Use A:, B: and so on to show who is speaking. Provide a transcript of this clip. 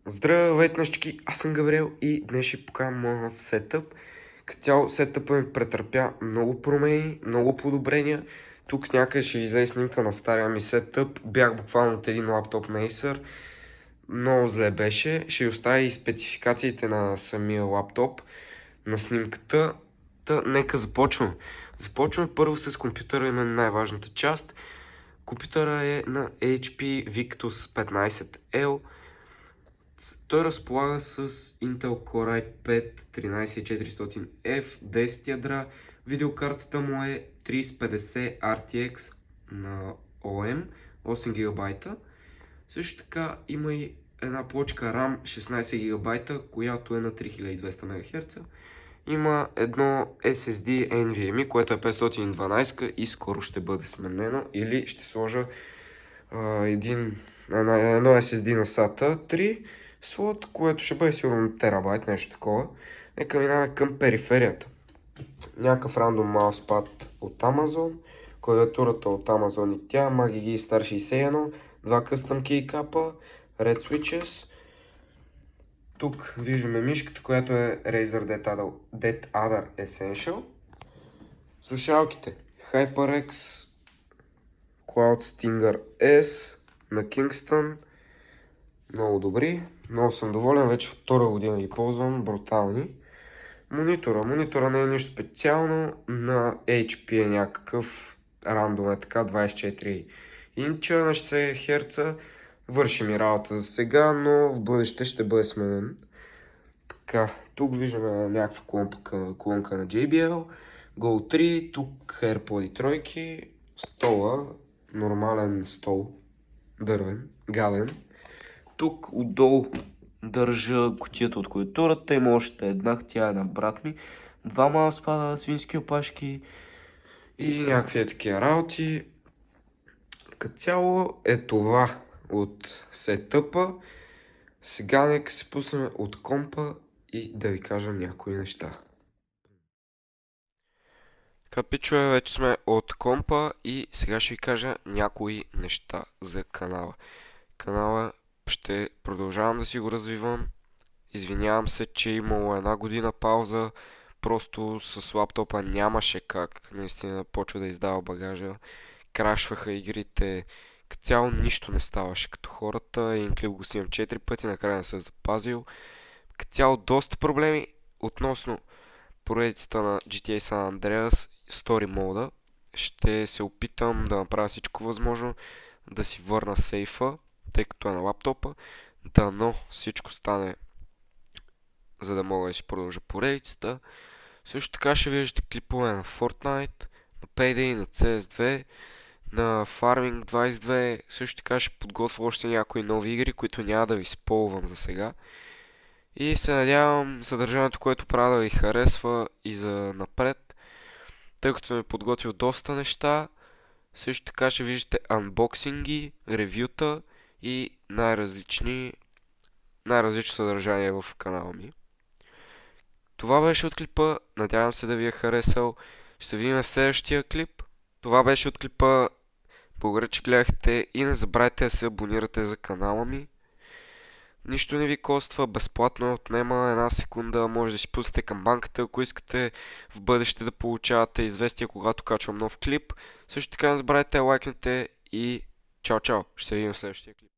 A: Здравейте, нещички, аз съм Габриел и днес ще покажа моя нов сетъп. Като цяло сетъпът ми претърпя много промени, много подобрения. Тук някъде ще ви взе снимка на стария ми сетъп. Бях буквално от един лаптоп на Acer. Много зле беше. Ще ви оставя и спецификациите на самия лаптоп на снимката. Нека започвам. Започваме първо с компютъра, именно най-важната част. Компютъра е на HP Victus 15L. Той разполага с Intel Core i5 13400F, 10 ядра. Видеокартата му е 3050 RTX на OM, 8 GB. Също така има и една плочка RAM 16 GB, която е на 3200 МHz. Има едно SSD NVMe, което е 512 и скоро ще бъде сменено, или ще сложа едно SSD на SATA 3 слот, което ще бъде сигурно терабайт, нещо такова. Нека минаваме към периферията. Някакъв рандом мауспад от Amazon, клавиатурата от Amazon и тя, Magigi Star 61, два custom keycap, Red Switches. Тук виждаме мишката, която е Razer Dead Adder Essential. Слушалките HyperX Cloud Stinger S на Kingston. Много добри. Много съм доволен. Вече втора година ги ползвам. Брутални. Монитора не е нищо специално. На HP е някакъв рандом, е така 24 инча на 60 Hz. Върши ми работа за сега, но в бъдеще ще бъде сменен. Така, тук виждаме някаква колонка на JBL. Go 3, тук AirPod тройки. Стола, нормален стол, дървен, гален. Тук отдолу държа кутията от клавиатурата, има още една, тя е на брат ми. Два мауспада, свински опашки и някакви такива работи. Като цяло е това от сетъпа. Сега нека се пуснем от компа и да ви кажа някои неща. Капичове, вече сме от компа и сега ще ви кажа някои неща за канала. Канала ще продължавам да си го развивам. Извинявам се, че е имало една година пауза. Просто с лаптопа нямаше как. Наистина почва да издава багажа. Крашваха игрите. Като цяло нищо не ставаше като хората. Един клип го снимам 4 пъти, накрая не се запазил. Като цяло доста проблеми относно поредицата на GTA San Andreas Story мода. Ще се опитам да направя всичко възможно да си върна сейфа, тъй като е на лаптопа. Дано всичко стане, за да мога да си продължа поредицата. Също така ще виждате клипове на Fortnite, на Payday, на CS2, на Farming 22. Също така ще подготвя още някои нови игри, които няма да ви спълвам за сега. И се надявам съдържанието, което правя, да ви харесва и за напред, тъй като съм ви подготвил доста неща. Също така ще виждате анбоксинги, ревюта и най-различно съдържание в канала ми. Това беше от клипа, надявам се да ви е харесал. Ще се видим в следващия клип. Това беше от клипа. Благодаря, че гледахте и не забравяйте да се абонирате за канала ми. Нищо не ви коства, безплатно отнема една секунда, може да си пуснете към банката, ако искате в бъдеще да получавате известия, когато качвам нов клип. Също така не забравяйте да лайкнете и чао, чао, ще се видим в следващия клип.